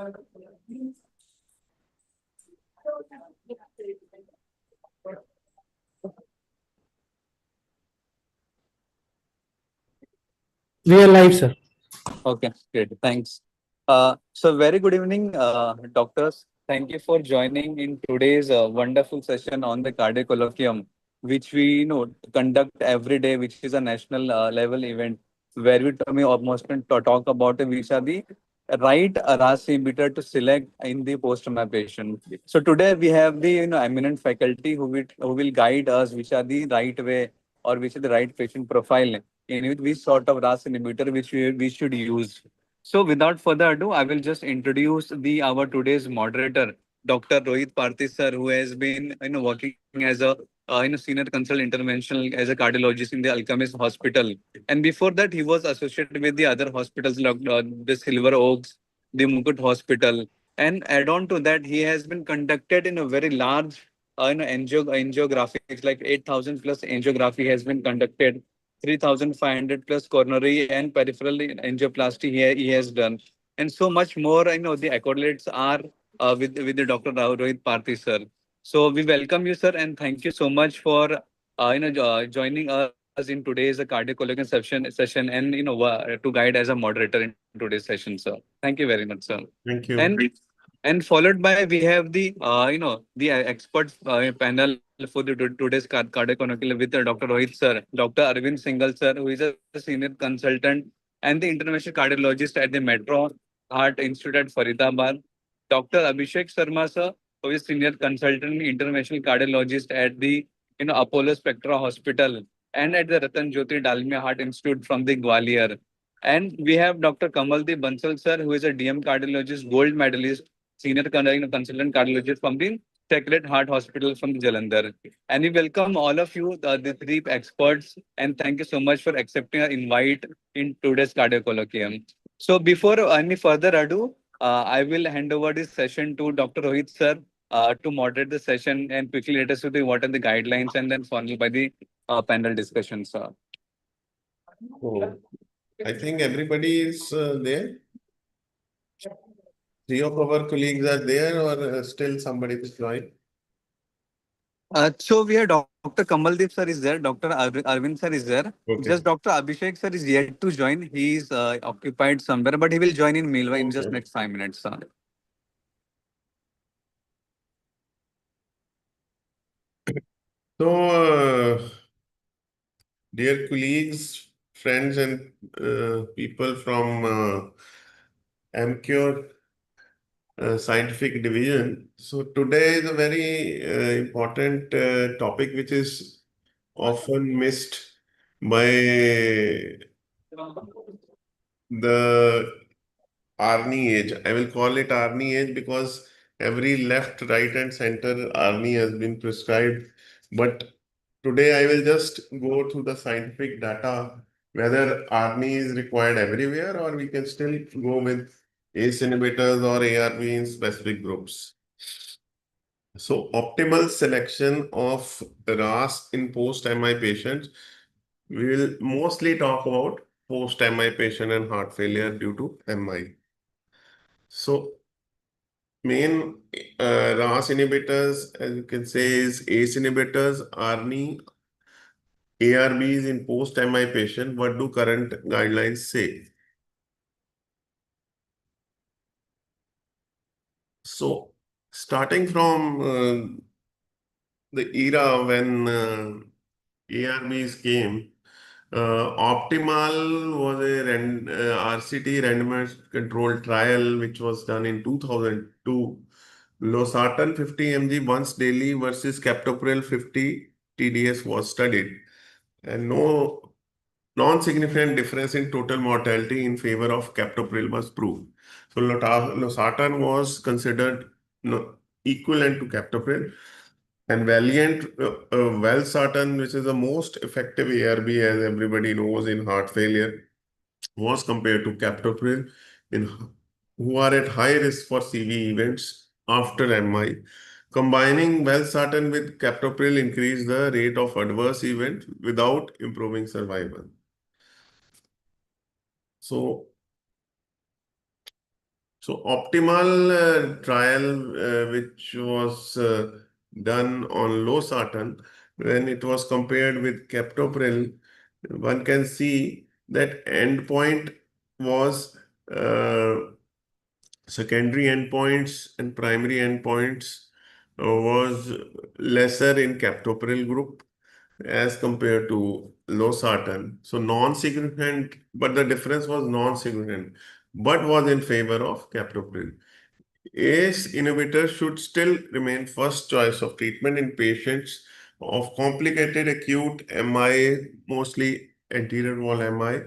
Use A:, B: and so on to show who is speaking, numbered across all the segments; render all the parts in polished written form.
A: We are live, sir.
B: Okay, great. Thanks. Very good evening, doctors. Thank you for joining in today's wonderful session on the cardiac colloquium, which we conduct every day, which is a national level event where we almost talk about which are the right RAS inhibitor to select in the post-MI patient. So today we have the eminent faculty who will guide us which are the right way or which is the right patient profile in which sort of RAS inhibitor which we should use. So without further ado, I will just introduce the our today's moderator, Dr. Rohit Parthi sir, who has been working as a senior consult interventional as a cardiologist in the Alchemist Hospital, and before that he was associated with the other hospitals like the Silver Oaks, the Mukut Hospital, and add on to that he has been conducted in a very large angiographics like 8,000 plus angiography has been conducted. 3,500 plus coronary and peripheral angioplasty he has done. And so much more, the accolades are with the Dr. Rohit Parthi, sir. So we welcome you, sir, and thank you so much for joining us in today's cardiac session and to guide as a moderator in today's session, sir. Thank you very much, sir.
C: Thank
B: And
C: you.
B: and followed by we have the the expert panel for the today's cardiac chronicle with Dr. Rohit sir, Dr. Arvind Singhal sir, who is a senior consultant and the interventional cardiologist at the Metro Heart Institute at Faridabad. Dr. Abhishek Sharma sir, who is senior consultant interventional cardiologist at the Apollo Spectra Hospital and at the Ratan Jyoti Dalmia Heart Institute from the Gwalior. And we have Dr. Kamaldeep Bansal sir, who is a DM cardiologist, gold medalist, senior consultant cardiologist from the Sacred Heart Hospital from Jalandhar. And we welcome all of you, the three experts, and thank you so much for accepting our invite in today's cardiac colloquium. So before any further ado, I will hand over this session to Dr. Rohit sir to moderate the session and quickly let us know what are the guidelines and then followed by the panel discussion, sir.
C: Oh, I think everybody is there. Three of our colleagues are there, or still somebody is joined?
B: So we have Dr. Kamaldeep sir is there, Dr. Arvind sir is there. Just
C: Okay.
B: Dr. Abhishek sir is yet to join. He is occupied somewhere, but he will join in meanwhile in just
C: Okay.
B: next 5 minutes, sir.
C: So, dear colleagues, friends, and people from MCure Scientific Division. So, today is a very important topic which is often missed by the Arni age. I will call it Arni age because every left, right, and center Arni has been prescribed. But today I will just go through the scientific data whether Arni is required everywhere or we can still go with ACE inhibitors or ARB in specific groups. So optimal selection of RAS in post-MI patients. We will mostly talk about post-MI patient and heart failure due to MI. So main RAS inhibitors, as you can say, is ACE inhibitors, ARNI, ARBs in post-MI patient. What do current guidelines say? So starting from the era when ARBs came, Optimal was a RCT randomized controlled trial which was done in 2002. Losartan 50 mg once daily versus captopril 50 TDS was studied, and no non-significant difference in total mortality in favor of captopril was proved. So losartan was considered equivalent to captopril, and Valiant Valsartan, which is the most effective ARB, as everybody knows, in heart failure, was compared to captopril in who are at high risk for CV events after MI. Combining Valsartan with captopril increased the rate of adverse event without improving survival. So So optimal trial, which was done on losartan, when it was compared with captopril, one can see that endpoint was secondary endpoints and primary endpoints was lesser in captopril group as compared to losartan. So non-significant, but the difference was non-significant, but was in favor of captopril. ACE inhibitor should still remain first choice of treatment in patients of complicated acute MI, mostly anterior wall MI,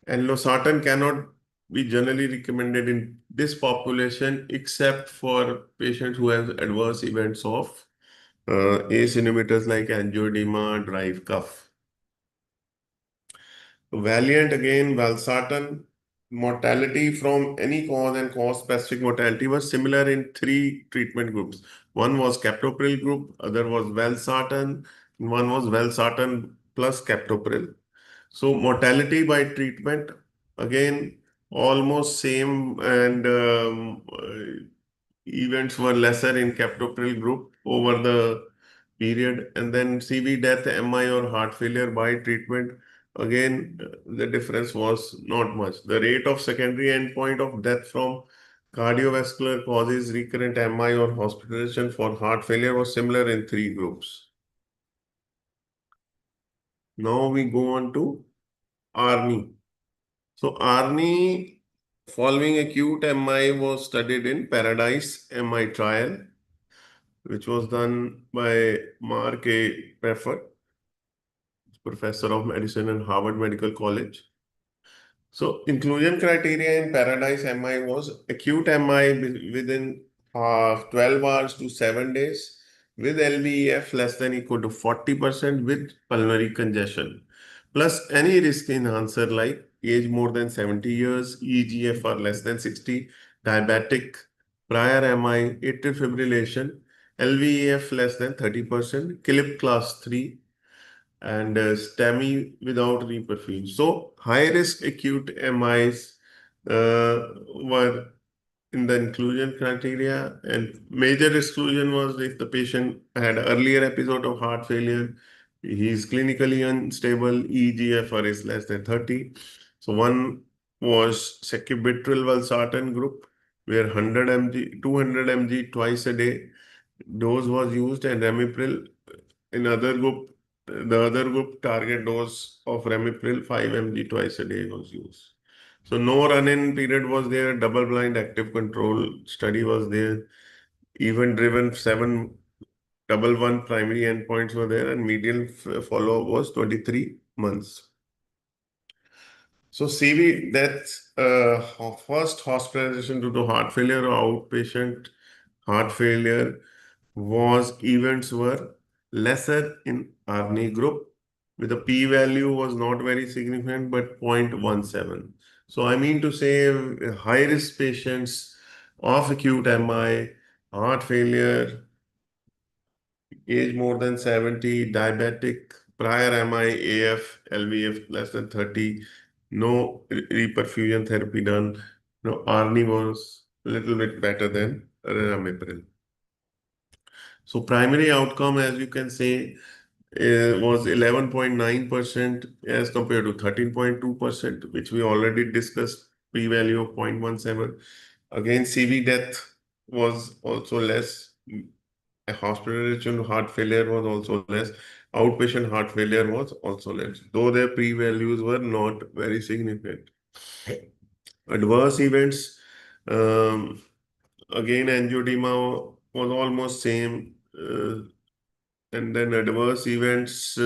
C: and losartan cannot be generally recommended in this population except for patients who have adverse events of ACE inhibitors like angioedema, drive cough. Valiant again, valsartan, mortality from any cause and cause-specific mortality was similar in three treatment groups. One was captopril group, other was valsartan, and one was valsartan plus captopril. So mortality by treatment, again, almost same, and events were lesser in captopril group over the period. And then CV death, MI or heart failure by treatment, again, the difference was not much. The rate of secondary endpoint of death from cardiovascular causes, recurrent MI or hospitalization for heart failure was similar in three groups. Now we go on to ARNI. So ARNI following acute MI was studied in Paradise MI trial, which was done by Mark A. Pfeffer, professor of medicine in Harvard Medical College. So inclusion criteria in Paradise MI was acute MI within 12 hours to 7 days with LVEF less than equal to 40% with pulmonary congestion, plus any risk enhancer like age more than 70 years, EGFR less than 60, diabetic, prior MI, atrial fibrillation, LVEF less than 30%, CLIP class 3, and STEMI without reperfusion. So high risk acute MIs were in the inclusion criteria, and major exclusion was if the patient had earlier episode of heart failure, he is clinically unstable, EGFR is less than 30. So one was sacubitril valsartan group where 100 mg, 200 mg twice a day dose was used, and ramipril in other group, the other group target dose of ramipril 5 mg twice a day was used. So no run-in period was there, double-blind active control study was there, event-driven 7 double one primary endpoints were there, and median follow-up was 23 months. So CV death, first hospitalization due to heart failure or outpatient heart failure was events were lesser in ARNI group with the p-value was not very significant but 0.17. So I mean to say high risk patients of acute MI, heart failure, age more than 70, diabetic, prior MI, AF, LVF less than 30, no reperfusion therapy done. No, ARNI was a little bit better than ramipril. So primary outcome, as you can say, was 11.9% as compared to 13.2%, which we already discussed, p-value of 0.17. Again, CV death was also less. Hospitalization to heart failure was also less. Outpatient heart failure was also less, though their p-values were not very significant. Adverse events, um, again, angioedema was almost same. And then adverse events,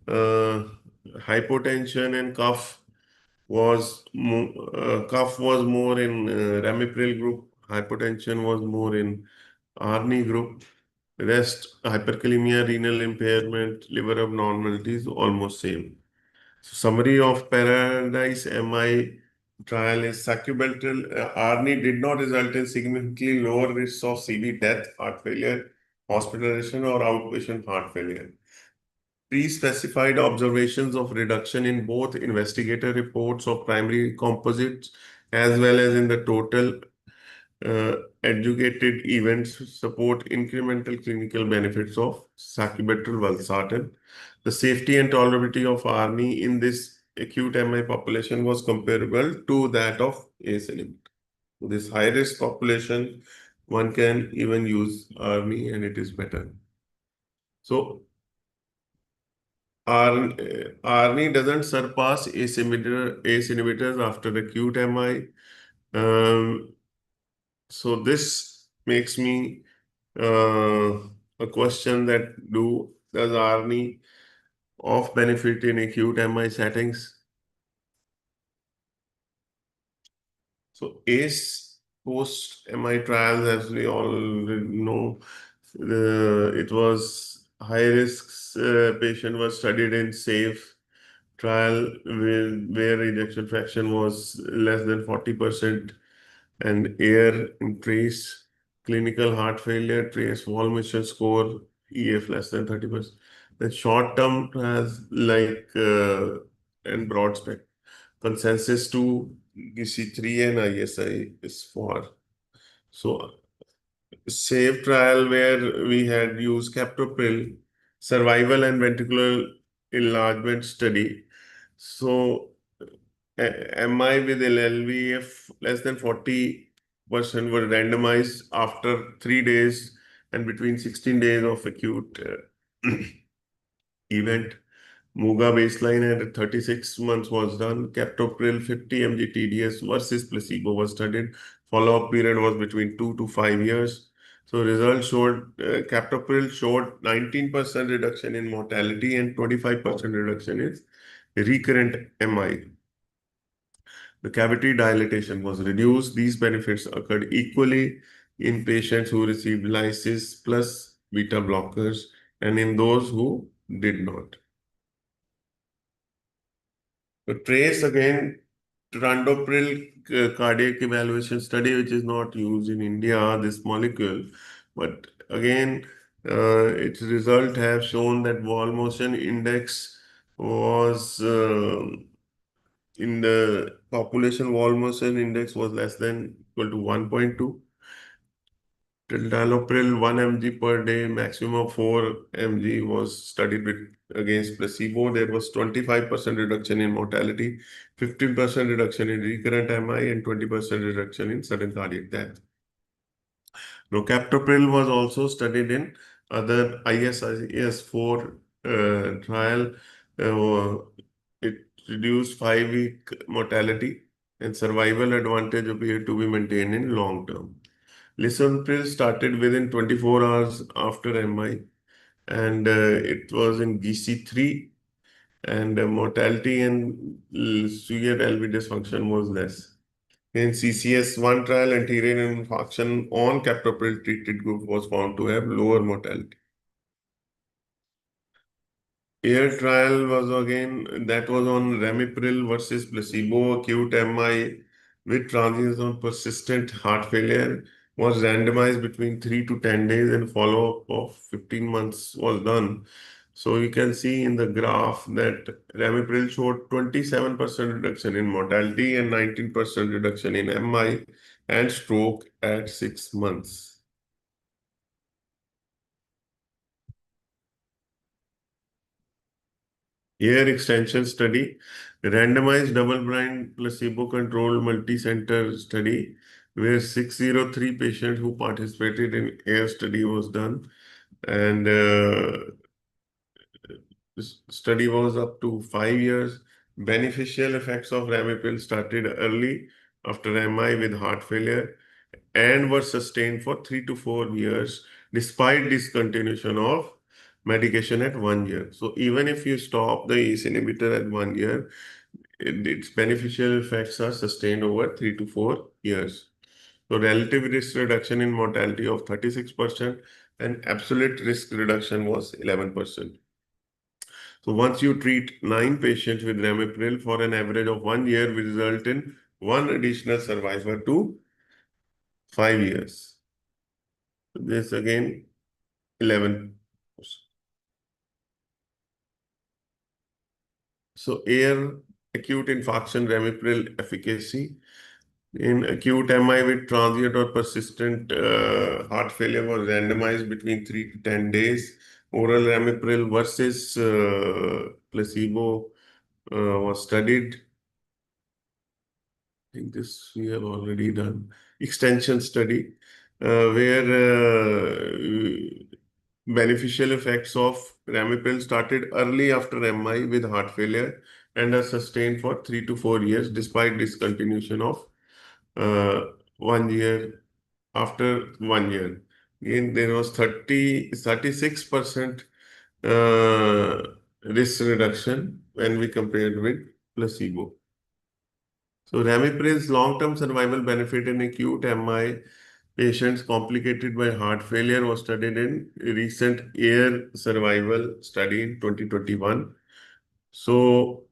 C: hypotension and cough was more in ramipril group. Hypotension was more in ARNI group. Rest, hyperkalemia, renal impairment, liver abnormalities, almost same. So summary of Paradise MI trial is sacubitril ARNI did not result in significantly lower risks of CV death, heart failure, hospitalization, or outpatient heart failure. Pre-specified observations of reduction in both investigator reports of primary composites as well as in the total Educated events support incremental clinical benefits of sacubitril valsartan. The safety and tolerability of ARNI in this acute MI population was comparable to that of ACE inhibitor. This high risk population, one can even use ARNI and it is better. So ARNI doesn't surpass ACE inhibitors after acute MI. Um, so this makes me a question that does ARNI of benefit in acute MI settings? So ACE post MI trials, as we all know, it was high risk patient was studied in SAFE trial where ejection fraction was less than 40% and air in trace, clinical heart failure, trace wall mission score, EF less than 30%. The short term has like and broad spec consensus to GC3 and ISI is 4. So SAVE trial where we had used captopril, survival and ventricular enlargement study. So MI with LLVF less than 40% were randomized after 3 days and between 16 days of acute event. Muga baseline at 36 months was done. Captopril 50 mg TDS versus placebo was studied. Follow-up period was between 2 to 5 years. So results showed captopril showed 19% reduction in mortality and 25% reduction in recurrent MI. The cavity dilatation was reduced. These benefits occurred equally in patients who received lysis plus beta blockers and in those who did not. So trace again Trandopril cardiac evaluation study, which is not used in India, this molecule, but again, its result have shown that wall motion index was in the population wall motion index was less than equal to 1.2. Tildalopril 1 mg per day, maximum of 4 mg was studied with against placebo. There was 25% reduction in mortality, 15% reduction in recurrent MI, and 20% reduction in sudden cardiac death. Captopril was also studied in other ISIS-4 trial. Uh, it reduced 5-week mortality and survival advantage appeared to be maintained in long term. Lisinopril started within 24 hours after MI and it was in GC3 and mortality and severe LV dysfunction was less. In CCS1 trial, anterior infarction on captopril treated group was found to have lower mortality. AIR trial was again, that was on ramipril versus placebo, acute MI with transients on persistent heart failure was randomized between 3 to 10 days and follow-up of 15 months was done. So you can see in the graph that ramipril showed 27% reduction in mortality and 19% reduction in MI and stroke at 6 months. Year extension study, randomized double-blind placebo-controlled multi-center study where 603 patients who participated in AIR study was done and this study was up to 5 years. Beneficial effects of ramipril started early after MI with heart failure and were sustained for 3 to 4 years despite discontinuation of medication at 1 year. So even if you stop the ACE inhibitor at 1 year, its beneficial effects are sustained over 3 to 4 years. So relative risk reduction in mortality of 36% and absolute risk reduction was 11%. So once you treat 9 patients with ramipril for an average of 1 year, we result in one additional survivor to 5 years. This again 11. So AIR acute infarction ramipril efficacy. In acute MI with transient or persistent heart failure was randomized between 3 to 10 days. Oral ramipril versus placebo was studied. I think this we have already done. Extension study where beneficial effects of ramipril started early after MI with heart failure and are sustained for 3 to 4 years despite discontinuation of 1 year after 1 year. Again, there was 36% uh, risk reduction when we compared with placebo. So ramipril's long-term survival benefit in acute MI patients complicated by heart failure was studied in a recent AIR survival study in 2021. So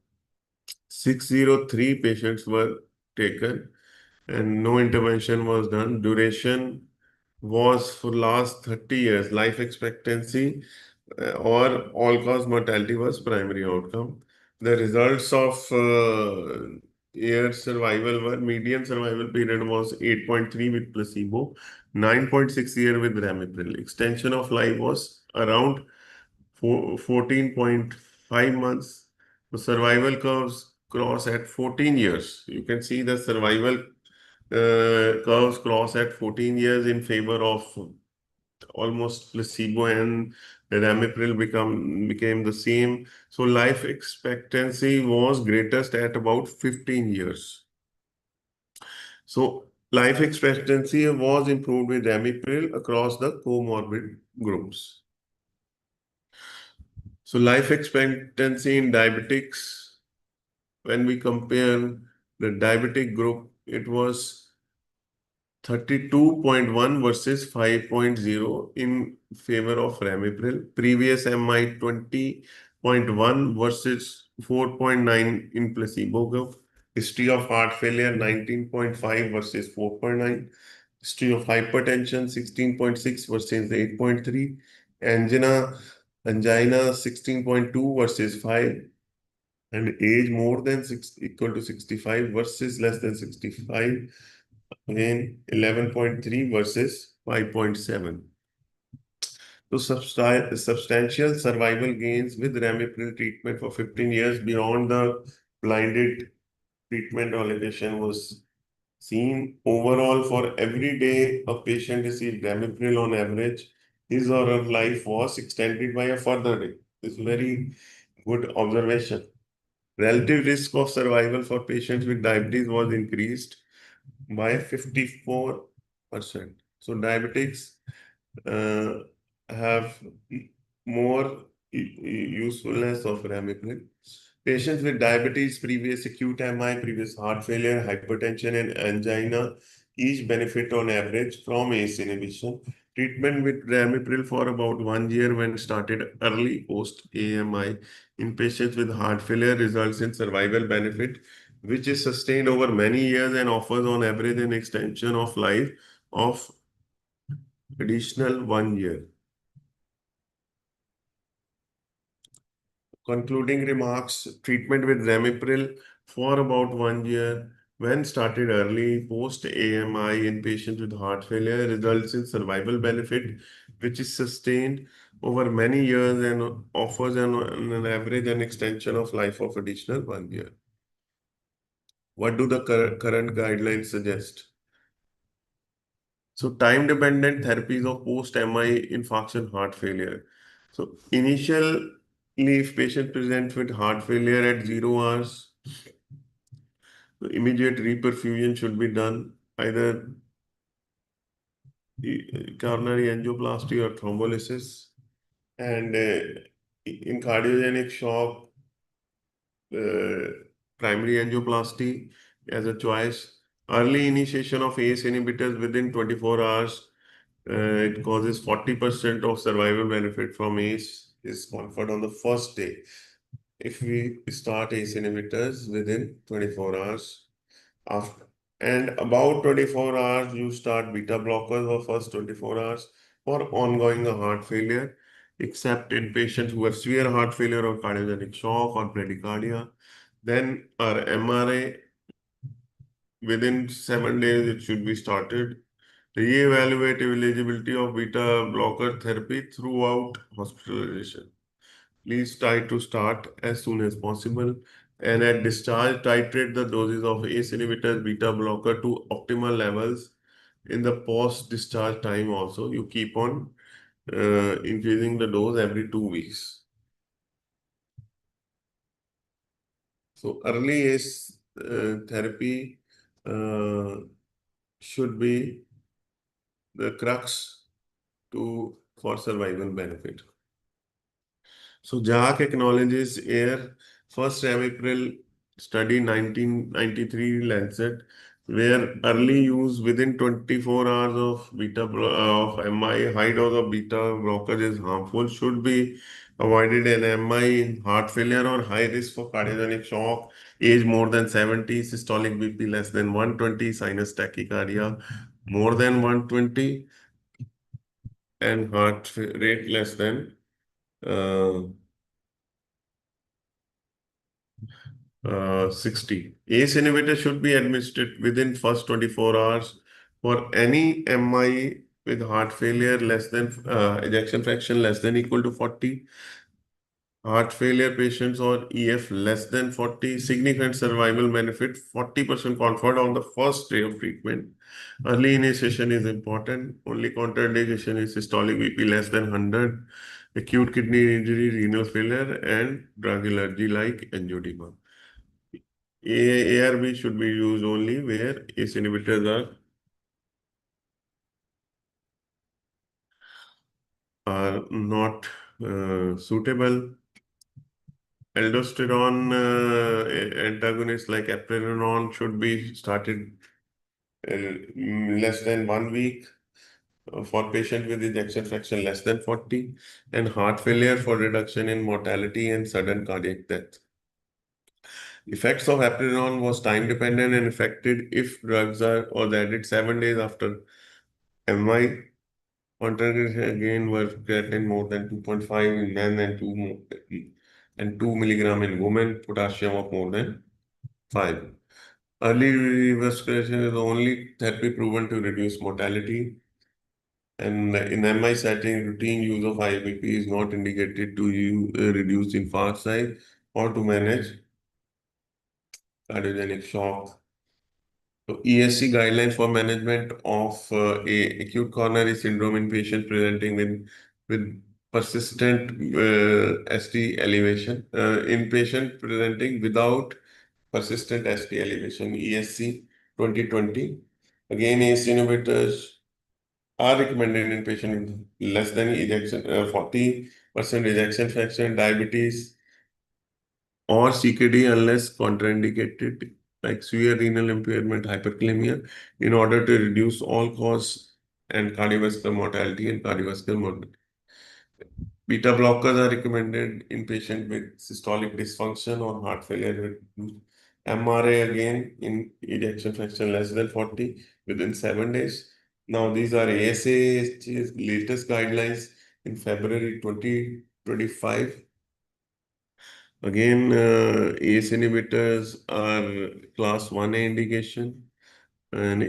C: 603 patients were taken and no intervention was done. Duration was for last 30 years. Life expectancy or all-cause mortality was primary outcome. The results of year survival were median survival period was 8.3 with placebo, 9.6 year with ramipril. Extension of life was around 14.5 months. The survival curves cross at 14 years. You can see the survival curves cross at 14 years in favor of almost placebo, and ramipril became the same. So life expectancy was greatest at about 15 years. So life expectancy was improved with ramipril across the comorbid groups. So life expectancy in diabetics, when we compare the diabetic group, it was 32.1 versus 5.0 in favor of ramipril. Previous MI 20.1 versus 4.9 in placebo group. History of heart failure 19.5 versus 4.9. History of hypertension 16.6 versus 8.3. Angina 16.2 versus 5. And age more than 6 equal to 65 versus less than 65. Again, 11.3 versus 5.7. So substantial survival gains with ramipril treatment for 15 years beyond the blinded treatment allocation was seen. Overall, for every day a patient received ramipril on average, his or her life was extended by a further day. It's very good observation. Relative risk of survival for patients with diabetes was increased by 54%. So diabetics uh, have more usefulness of ramipril. Patients with diabetes, previous acute MI, previous heart failure, hypertension, and angina each benefit on average from ACE inhibition. Treatment with ramipril for about 1 year when started early post AMI in patients with heart failure results in survival benefit, which is sustained over many years and offers on average an extension of life of additional 1 year. Concluding remarks, treatment with ramipril for about 1 year when started early post AMI in patients with heart failure results in survival benefit which is sustained over many years and offers on an average an extension of life of additional 1 year. What do the current guidelines suggest? So time-dependent therapies of post-MI infarction heart failure. So initially, if patient presents with heart failure at 0 hours, the immediate reperfusion should be done, either coronary angioplasty or thrombolysis. And in cardiogenic shock, uh, primary angioplasty as a choice. Early initiation of ACE inhibitors within 24 hours, it causes 40% of survival benefit from ACE is conferred on the first day. If we start ACE inhibitors within 24 hours, after and about 24 hours, you start beta blockers for first 24 hours for ongoing heart failure, except in patients who have severe heart failure or cardiogenic shock or bradycardia. Then our MRA within 7 days it should be started. Reevaluate eligibility of beta blocker therapy throughout hospitalization. Please try to start as soon as possible. And at discharge, titrate the doses of ACE inhibitor beta blocker to optimal levels in the post-discharge time also. You keep on increasing the dose every 2 weeks. So early ACE therapy uh, should be the crux to for survival benefit. So JAC acknowledges AIR first April study 1993 Lancet, where early use within 24 hours of of MI, high dose of beta blockers is harmful, should be avoided in MI in heart failure or high risk for cardiogenic shock, age more than 70, systolic BP less than 120, sinus tachycardia more than 120, and rate less than uh, 60. ACE inhibitor should be administered within first 24 hours for any MI with heart failure less than ejection fraction less than equal to 40, heart failure patients or EF less than 40, significant survival benefit, 40% comfort on the first day of treatment. Early initiation is important. Only contraindication is systolic BP less than 100, acute kidney injury, renal failure, and drug allergy like angioedema. ARB should be used only where ACE inhibitors are not suitable. Aldosterone antagonists like eplerenone should be started less than 1 week for patient with ejection fraction less than 40 and heart failure for reduction in mortality and sudden cardiac death. Effects of eplerenone was time dependent and affected if drugs are or added 7 days after MI. Contraindication again were creatinine more than 2.5 in men and 2 milligram in women, potassium of more than 5. Early revascularization is the only therapy proven to reduce mortality. And in MI setting, routine use of IVP is not indicated to reduce infarct size or to manage cardiogenic shock. So ESC guidelines for management of acute coronary syndrome in patients presenting with persistent ST elevation, in patient presenting without persistent ST elevation, ESC 2020. Again, ACE inhibitors are recommended in patients with less than 40% ejection fraction, diabetes, or CKD unless contraindicated, like severe renal impairment, hyperkalemia, in order to reduce all cause and cardiovascular mortality and cardiovascular mortality. Beta blockers are recommended in patients with systolic dysfunction or heart failure with MRA again in ejection fraction less than 40 within 7 days. Now, these are ASA's latest guidelines in February 2025. Again, ACE inhibitors are class 1A indication, and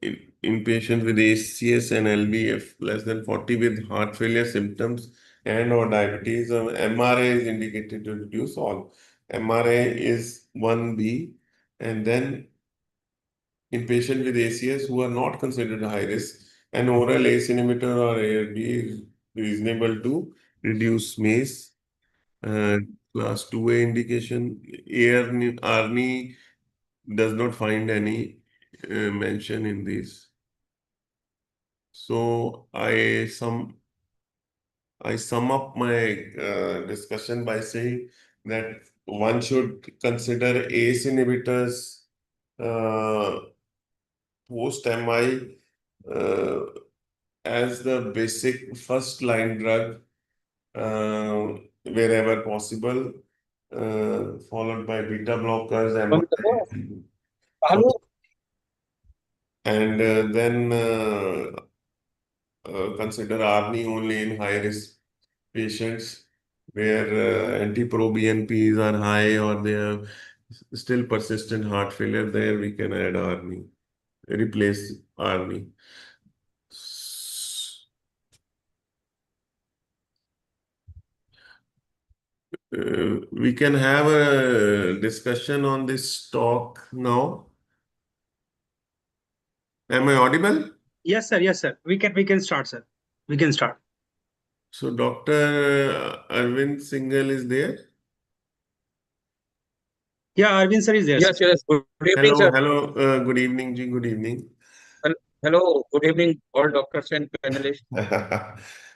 C: in patients with ACS and LVF less than 40 with heart failure symptoms and or diabetes, MRA is indicated to reduce all. MRA is 1B, and then in patients with ACS who are not considered high risk, an oral ACE inhibitor or ARB is reasonable to reduce MACE. uh, Class 2A indication, ARNI does not find any mention in this. So I sum up my discussion by saying that one should consider ACE inhibitors uh, post MI uh, as the basic first line drug wherever possible, followed by beta blockers,
B: Hello.
C: and then consider ARNI only in high risk patients where anti-pro BNPs are high or they have still persistent heart failure, there we can add Arni, replace Arni. We can have a discussion on this talk now. Am I audible?
A: Yes, sir. Yes, sir. We can start, sir. We can start.
C: So Dr. Arvind Singhal is there.
A: Yeah, Arvind sir is there, sir.
D: Yes, yes. Good evening, sir.
C: Hello, hello. Good evening, Ji. Good evening.
D: Hello. Good evening, all doctors and panelists.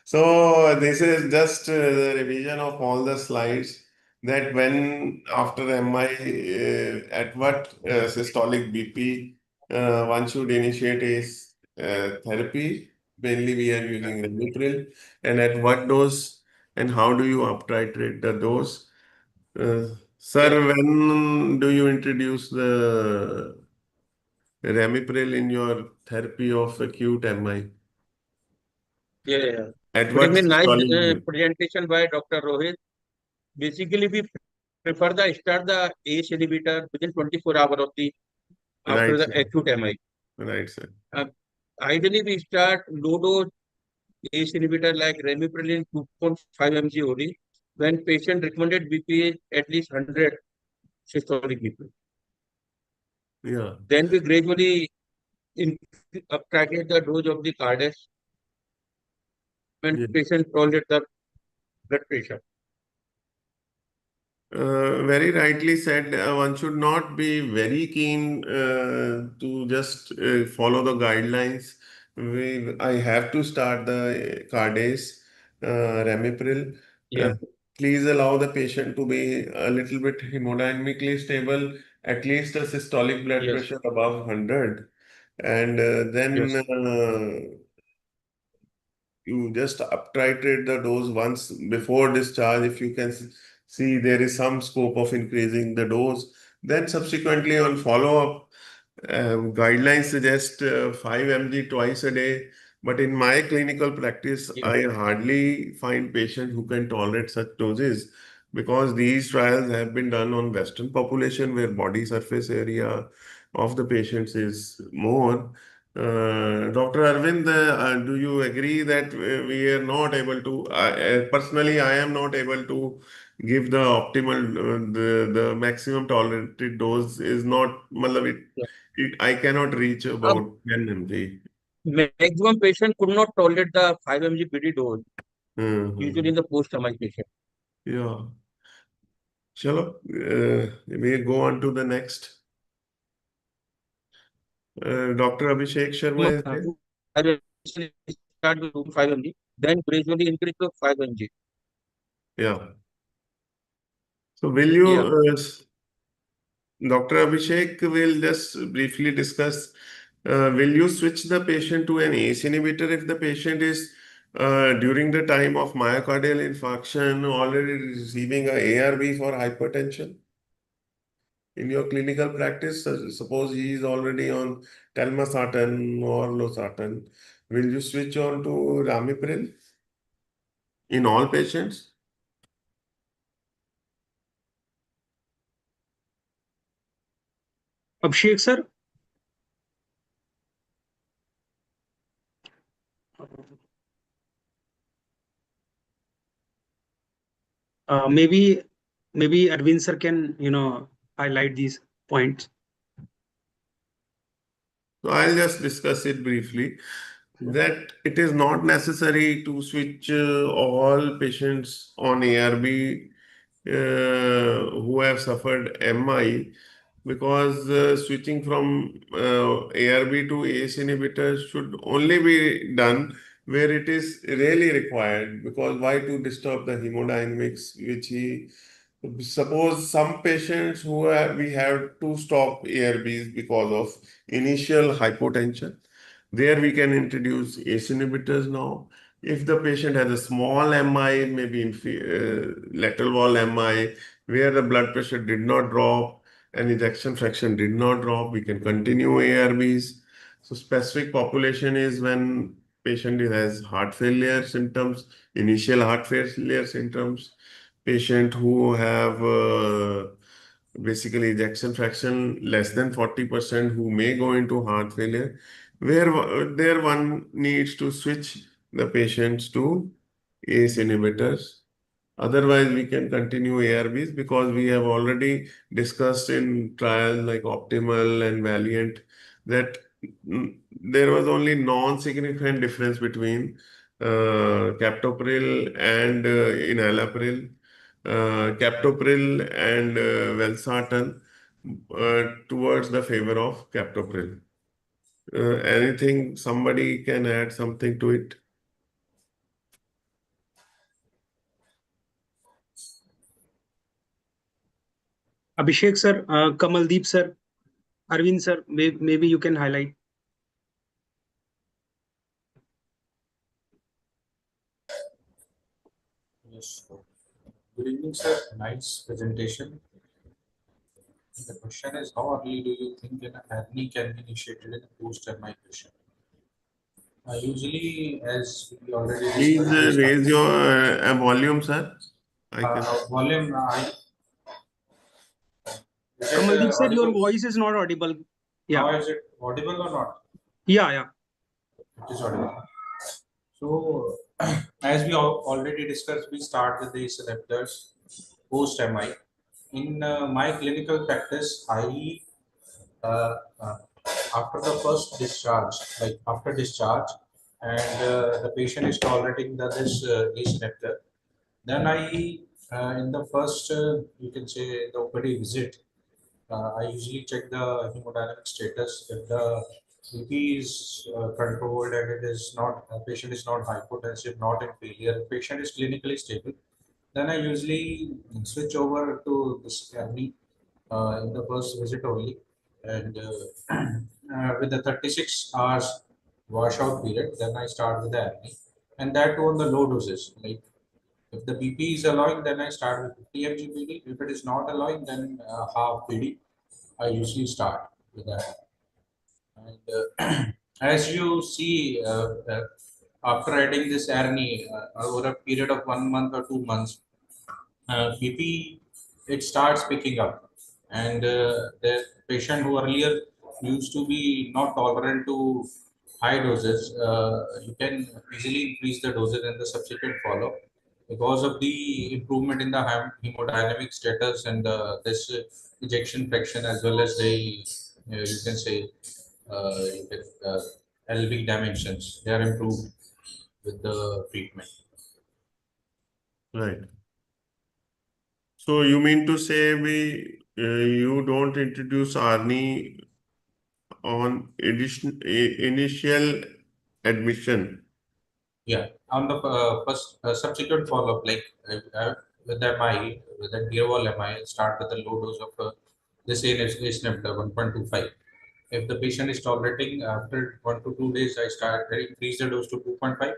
C: So this is just the revision of all the slides that when after MI, at what systolic BP one should initiate is therapy. Mainly we are using Ramipril, and at what dose and how do you up titrate the dose? Sir,
D: Yes.
C: when do you introduce the Ramipril in your therapy of acute MI?
D: Yeah, yeah.
C: At
D: Good
C: what
D: evening. Nice
C: systolic?
D: presentation by Dr. Rohit. Basically, we prefer the start the ACE inhibitor within 24 hours of the after
C: Right,
D: the
C: sir.
D: acute MI.
C: Right, sir.
D: Uh, Ideally, we start low dose ACE inhibitor like Ramipril 2.5 mg only when patient recommended BP is at least 100 systolic BP.
C: Yeah.
D: Then we gradually in, titrate the dose of the cardiac when
C: Yeah.
D: patient tolerate the blood pressure.
C: Very rightly said. One should not be very keen to just follow the guidelines. I have to start the Cardace, Ramipril. Uh,
D: Yeah,
C: Please allow the patient to be a little bit hemodynamically stable, at least a systolic blood
D: yes,
C: pressure above 100. And then
D: yes.
C: you just up titrate the dose once before discharge. If you can see there is some scope of increasing the dose, then subsequently on follow-up, guidelines suggest 5 mg twice a day. But in my clinical practice,
D: Yeah,
C: I hardly find patients who can tolerate such doses because these trials have been done on Western population where body surface area of the patients is more. Dr. Arvind, do you agree that we are not able to, personally, I am not able to give the optimal, the maximum tolerated dose is not, matlab
D: yeah.
C: I cannot reach
D: Um,
C: about 10 mg.
D: Maximum patient could not tolerate the 5 mg PD dose, usually
C: Mhm.
D: in the post-MI patient.
C: Yeah. Chalo, we go on to the next. Dr. Abhishek Sharma is there?
D: 5 mg start with 5 mg, then gradually increase to 5 mg.
C: Yeah. So will you,
D: Yeah,
C: Dr. Abhishek will just briefly discuss, will you switch the patient to an ACE inhibitor if the patient is during the time of myocardial infarction already receiving a ARB for hypertension? In your clinical practice, suppose he is already on telmisartan or losartan, will you switch on to ramipril in all patients?
A: Abhishek sir. Maybe Arvind sir can highlight these points.
C: So I'll just discuss it briefly. That it is not necessary to switch all patients on ARB who have suffered MI because switching from ARB to ACE inhibitors should only be done where it is really required. Because why to disturb the hemodynamics, which he suppose some patients who have, we have to stop ARBs because of initial hypotension. There we can introduce ACE inhibitors now. If the patient has a small MI, maybe in lateral wall MI, where the blood pressure did not drop and ejection fraction did not drop, we can continue ARBs. So specific population is when patient has heart failure symptoms, initial heart failure symptoms, patient who have basically ejection fraction less than 40% who may go into heart failure, there one needs to switch the patients to ACE inhibitors. Otherwise, we can continue ARBs because we have already discussed in trials like Optimal and Valiant that there was only non-significant difference between captopril and enalapril, captopril and valsartan towards the favor of captopril. Anything, somebody can add something to it?
A: Abhishek sir, Kamaldeep sir, Arvind sir, maybe you can highlight.
E: Yes. Good evening, sir. Nice presentation. The question is, how early do you think an acne can be initiated in a post-MI patient? Usually, as we already
C: Please
E: discussed, we start,
C: raise your volume, sir. I can.
E: volume. Is it
A: Kamaldeep sir, your
E: audible?
A: voice is not audible. Yeah,
E: Now, is it audible or not?
A: yeah.
E: It is audible. So, as we already discussed, we start with these receptors post-MI. In my clinical practice, I uh, uh, after the first discharge, like after discharge, and the patient is tolerating this receptor, then in the first, you can say the OPD visit, I usually check the hemodynamic status. If the BP is controlled and it is not, patient is not hypotensive, not in failure, patient is clinically stable, then I usually switch over to this acne in the first visit only. And with the 36 hours washout period, then I start with the acne. And that too on the low doses. Like if the BP is allowing, then I start with 50 mg PD. If it is not allowing, then half PD. I usually start with that. And as you see, after adding this ARNI over a period of 1 month or 2 months, BP it starts picking up, and the patient who earlier used to be not tolerant to high doses, you can easily increase the doses in the subsequent follow because of the improvement in the hemodynamic status and this ejection fraction as well as the you can say you can, LV dimensions they are improved with the treatment.
C: Right. So you mean to say you don't introduce ARNI on initial admission?
E: Yeah, on the first subsequent follow-up, like with MI, with the dear wall MI, start with the low dose of the same inhibitor 1.25. If the patient is tolerating, after 1 to 2 days, I start I increase the dose to 2.5.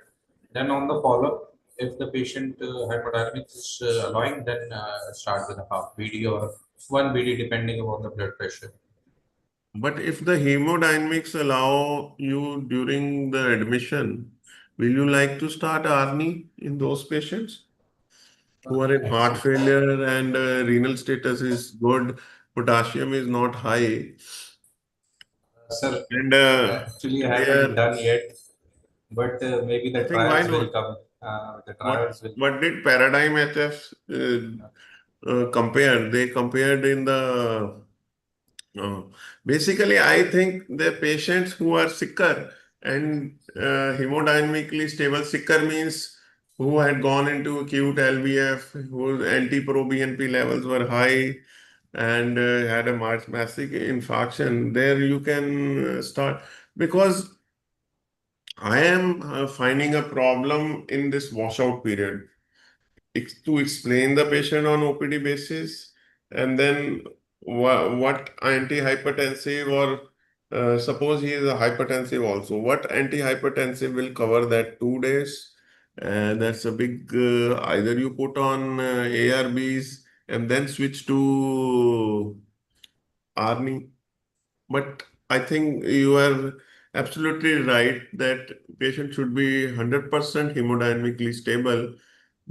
E: Then on the follow-up, if the patient hemodynamics is allowing, then start with a half BD or 1 BD depending upon the blood pressure.
C: But if the hemodynamics allow you during the admission, will you like to start ARNI in those patients who are in heart failure and renal status is good, potassium is not high,
E: Sir,
C: and
E: actually, I
C: they
E: haven't
C: are,
E: done yet, but maybe
C: I
E: the
C: think why
E: trials will
C: not?
E: come. The
C: What
E: trials will.
C: what did Paradigm HF compare? They compared in the basically, I think the patients who are sicker and hemodynamically stable, sicker means who had gone into acute LVF, whose anti-proBNP levels were high and had a massive infarction. There you can start because I am finding a problem in this washout period to explain the patient on OPD basis, and then what antihypertensive or suppose he is a hypertensive also, what antihypertensive will cover that 2 days? And that's a big, either you put on ARBs and then switch to ARNI. But I think you are absolutely right that patient should be 100% hemodynamically stable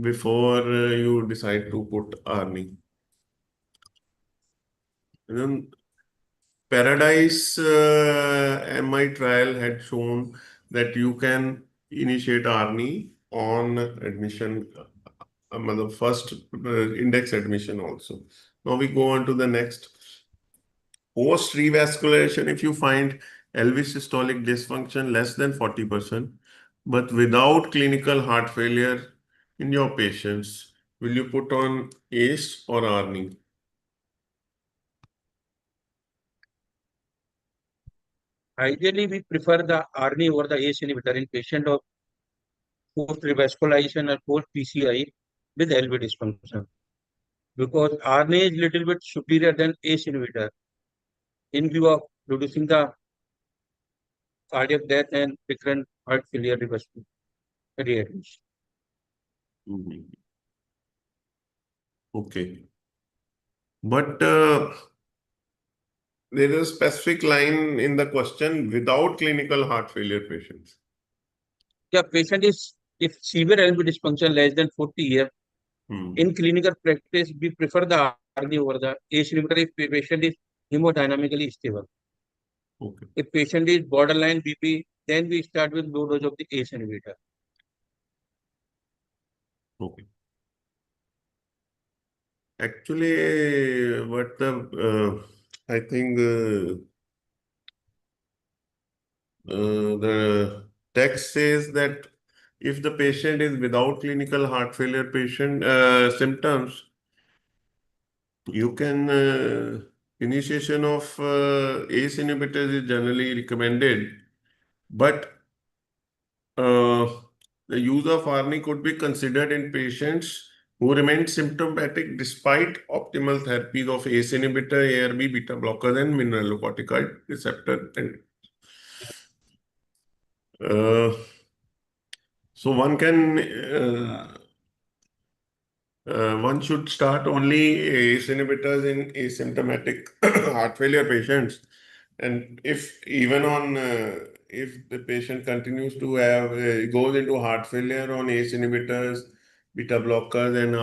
C: before you decide to put ARNI. then Paradise MI trial had shown that you can initiate ARNI on admission, the first index admission also. Now we go on to the next. Post revascularization, if you find LV systolic dysfunction less than 40%, but without clinical heart failure in your patients, will you put on ACE or ARNI?
D: Ideally, we prefer the ARNI over the ACE inhibitor in patient of post-revascularization or post-PCI with LV dysfunction, because RNA is little bit superior than ACE inhibitor in view of reducing the cardiac death and recurrent heart failure readmission.
C: Mhm. Okay. But there is a specific line in the question without clinical heart failure patients.
D: Yeah, patient is if severe LV dysfunction less than 40 years,
C: Hmm.
D: in clinical practice, we prefer the RNA over the ACE inhibitor if patient is hemodynamically stable.
C: Okay.
D: If patient is borderline BP, then we start with low dose of the ACE inhibitor.
C: Okay. Actually, what I think the text says that if the patient is without clinical heart failure patient symptoms, you can initiation of ACE inhibitors is generally recommended, but the use of ARNI could be considered in patients who remain symptomatic despite optimal therapies of ACE inhibitor, ARB, beta blockers, and mineralocorticoid receptor. Uh, so one should start only ACE inhibitors in asymptomatic heart failure patients, and if even on if the patient continues to have goes into heart failure on ACE inhibitors, beta blockers, and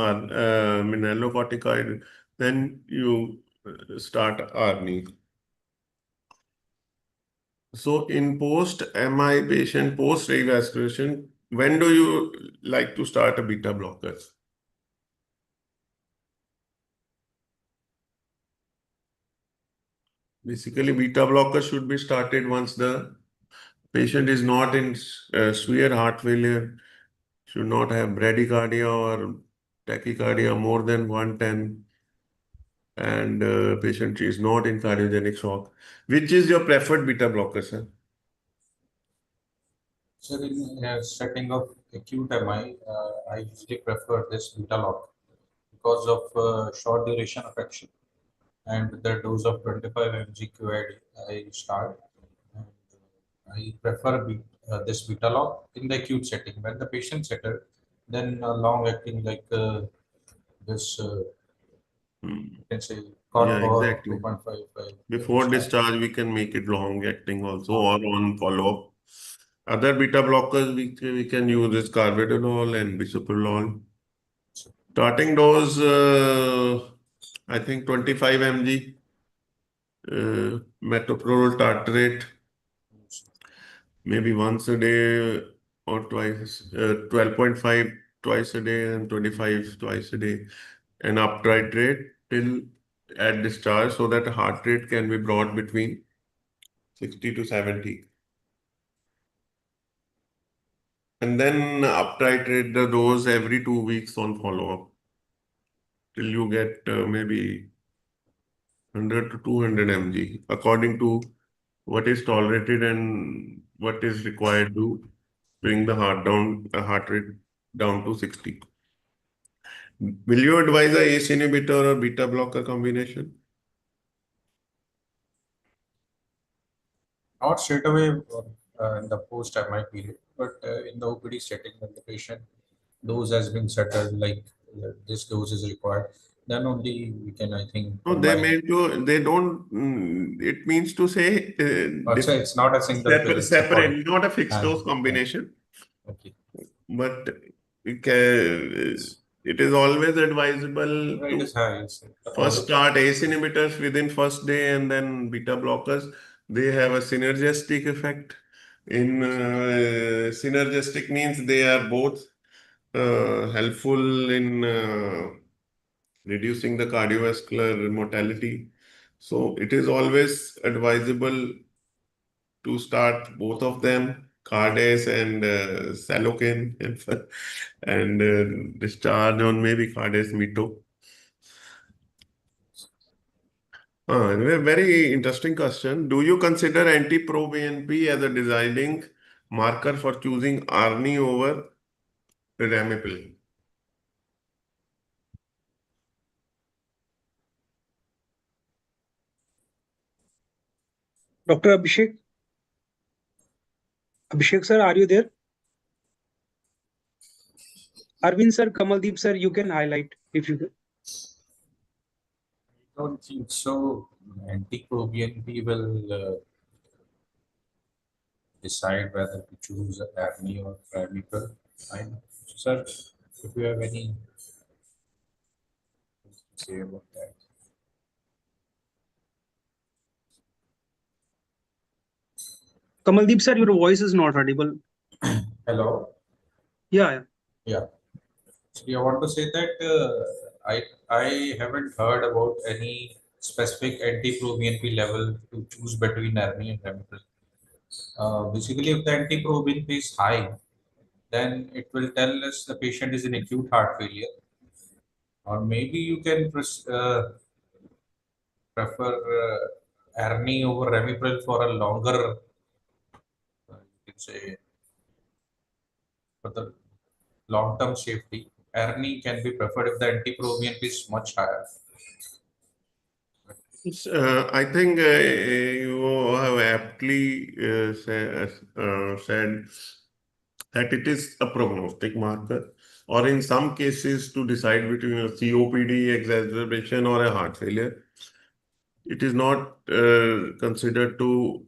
C: mineralocorticoid, then you start ARNI. So in post MI patient, post revascularization, when do you like to start a beta blocker? Basically, beta blocker should be started once the patient is not in severe heart failure, should not have bradycardia or tachycardia more than 110, and patient is not in cardiogenic shock. Which is your preferred beta blocker, sir?
E: So in setting of acute MI, I usually prefer this beta lock because of short duration of action and the dose of 25 mg QID I start. And I prefer this beta lock in the acute setting. When the patient settled, then long acting like this,
C: Hmm.
E: you can say
C: Yeah,
E: corp or
C: exactly.
E: 2.55.
C: Before discharge, we can make it long acting also or on follow-up. Other beta blockers we can use is carvedilol and bisoprolol. Starting dose, I think 25 mg metoprolol tartrate, maybe once a day or twice, 12.5 twice a day and 25 twice a day, and up titrate till at discharge so that heart rate can be brought between 60 to 70. And then up titrate the dose every 2 weeks on follow-up till you get maybe 100 to 200 mg according to what is tolerated and what is required to bring the heart rate down to 60. Will you advise a ACE inhibitor or beta blocker combination?
E: Not straight away in the post MI period, but in the OPD setting, when the patient dose has been settled, like this dose is required, then only we can, I think,
C: No, they
E: combine.
C: mean to, they don't, it means to say
E: So it's not a single pill, it's according.
C: separate, not a fixed
E: And,
C: dose combination,
E: okay.
C: but we can, it is always advisable
E: It is
C: to
E: high. Yes.
C: first start ACE inhibitors within first day and then beta blockers. They have a synergistic effect. In synergistic means they are both helpful in reducing the cardiovascular mortality. So it is always advisable to start both of them, Cardace and Salokin, and discharge on maybe Cardace Mito. A very interesting question. Do you consider anti-pro-BNP as a deciding marker for choosing ARNI over Ramipil?
A: Dr. Abhishek sir, are you there? Arvind sir, Kamaldeep sir, you can highlight if you could.
E: I don't think so. Anti-pro-BNP will decide whether to choose ARNI or Ramipril. Fine. Sir, if you have any to say about that.
A: Kamaldeep sir, your voice is not audible.
E: Hello.
A: Yeah.
E: Yeah. So I want to say that I haven't heard about any specific anti-pro-BNP level to choose between ARNI and Ramipril. Basically, if the anti-pro-BNP is high, then it will tell us the patient is in acute heart failure, or maybe you can prefer ARNI over Ramipril for a longer, you can say, for the long-term safety. ARNI can be preferred if the anti-pro-BNP is much higher.
C: I think you have aptly said that it is a prognostic marker, or in some cases, to decide between a COPD exacerbation or a heart failure. It is not considered to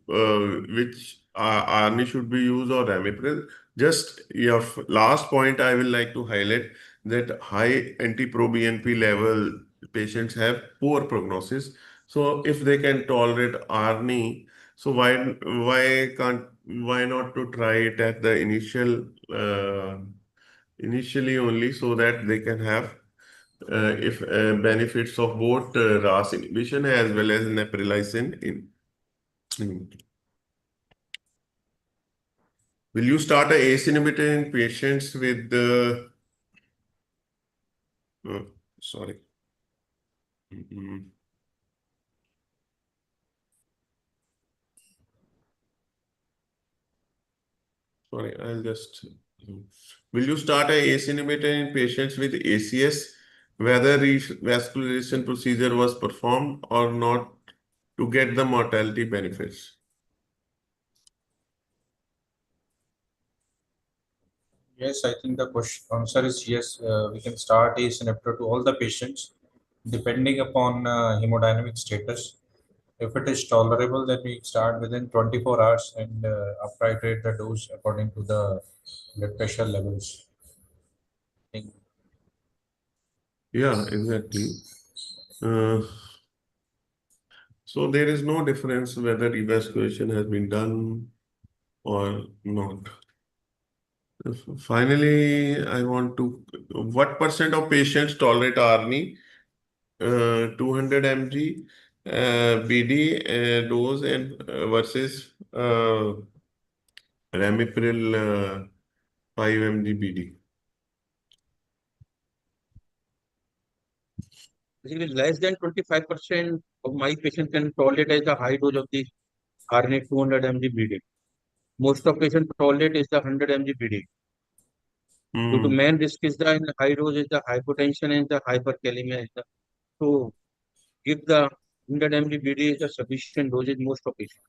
C: which ARNI should be used or Ramipril. Just your last point, I will like to highlight that high anti-pro-BNP level patients have poor prognosis. So if they can tolerate ARNI, so why not to try it at the initially only, so that they can have if benefits of both RAS inhibition as well as neprilysin in. Will you start a ACE inhibitor in patients with uh, sorry. Mm, Sorry, I'll just. Will you start a ACE inhibitor in patients with ACS, whether revascularization procedure was performed or not, to get the mortality benefits?
E: Yes, I think the question answer is yes. We can start ACE inhibitor to all the patients, depending upon hemodynamic status. If it is tolerable, then we start within 24 hours and uptitrate the dose according to the blood pressure levels. I think
C: Yeah, exactly. Uh, so there is no difference whether evacuation has been done or not. Finally, I want to, what percent of patients tolerate ARNI, 200 mg BD dose and versus Ramipril 5 mg BD?
D: Basically, less than 25% of my patients can tolerate as the high dose of the RNA 200 mg BD. Most of patients tolerate is the 100 mg BD. Due to
C: Hmm.
D: main risk is the in high dose is the hypotension and the hyperkalemia. So give the 100 mg BD is a sufficient dosage most of patients.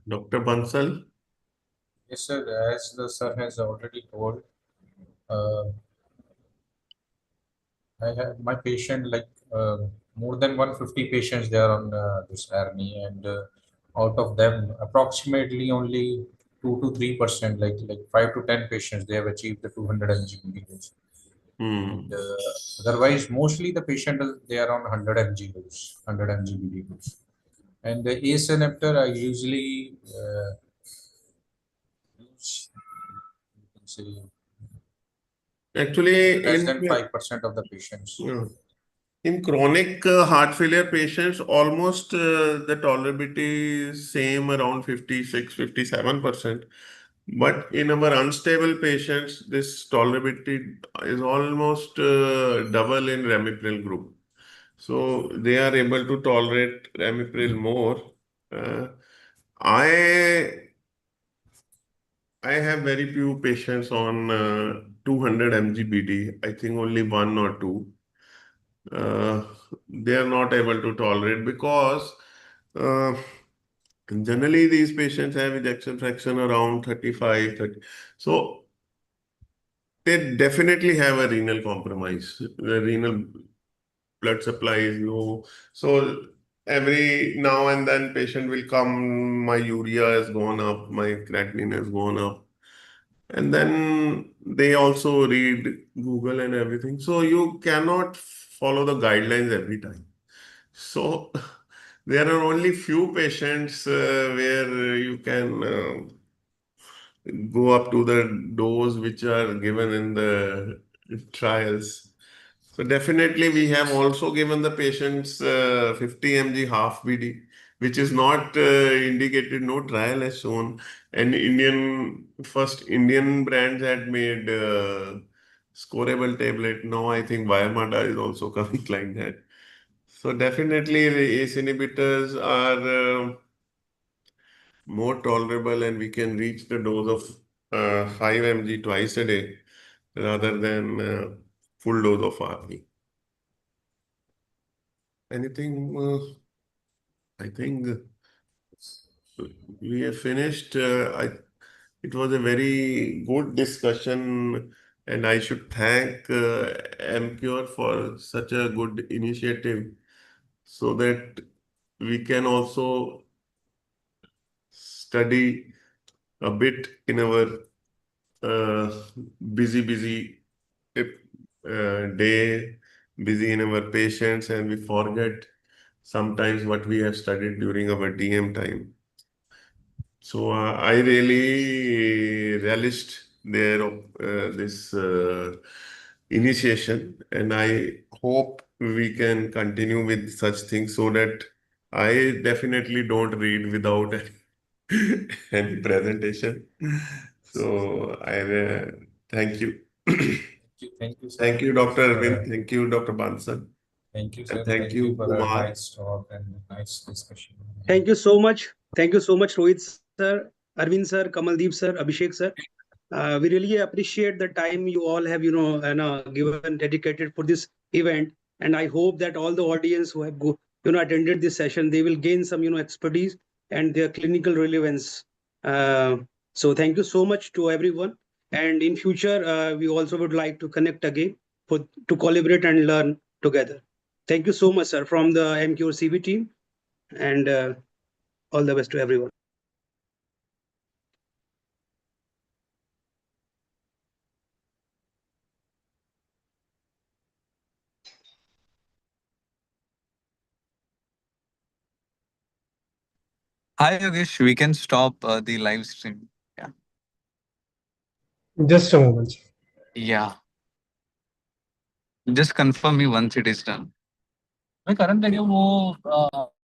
C: Dr. Bansal?
E: yes, sir. As the sir has already told, uh, I have my patient like more than 150 patients there on this ARNI, and out of them, approximately only 2 to 3%, like 5 to 10 patients, they have achieved the 200 mg dose. And otherwise, mostly the patient they are on 100 mg dose, 100 mg dose. And the ACE inhibitor I usually use, you can say,
C: Actually,
E: less than 5% of the patients.
C: in chronic heart failure patients, almost the tolerability is same around 56-57%. But in our unstable patients, this tolerability is almost double in ramipril group. So they are able to tolerate ramipril more. Uh, I I have very few patients on 200 mg BD. I think only one or two. Uh, they are not able to tolerate because uh, generally these patients have ejection fraction around 35, 30. So they definitely have a renal compromise. The renal blood supply is low. So every now and then patient will come, my urea has gone up, my creatinine has gone up. And then they also read Google and everything. So you cannot follow the guidelines every time. So there are only few patients where you can go up to the dose which are given in the trials. So definitely we have also given the patients 50 mg half BD, which is not indicated, no trial has shown. And first Indian brands had made scorable tablet. Now I think Vyamada is also coming like that. So definitely the ACE inhibitors are more tolerable and we can reach the dose of 5 mg twice a day rather than full dose of RP. Anything? I think we have finished. It was a very good discussion, and I should thank MCure for such a good initiative so that we can also study a bit in our uh, busy day, busy in our patients, and we forget sometimes what we have studied during our DM time. So I really relished their this initiation, and I hope we can continue with such things so that I definitely don't read without any presentation. So I thank you.
E: Thank you, sir.
C: Thank you, Dr. Arvind. Thank you, Dr. Bansan.
E: Thank you,
C: And
E: sir.
C: thank you,
E: for a
C: Kumar.
E: nice talk and a nice discussion.
A: Thank you so much. Thank you so much, Rohit sir, Arvind sir, Kamaldeep sir, Abhishek sir. We really appreciate the time you all have, given dedicated for this event. And I hope that all the audience who have attended this session, they will gain some, expertise and their clinical relevance. So thank you so much to everyone. And in future, we also would like to connect again to collaborate and learn together. Thank you so much, sir, from the MQR CV team. And all the best to everyone.
B: Hi, Yogesh. We can stop the live stream. Yeah.
F: Just a moment.
B: Yeah. Just confirm me once it is done. मैं current लगे वो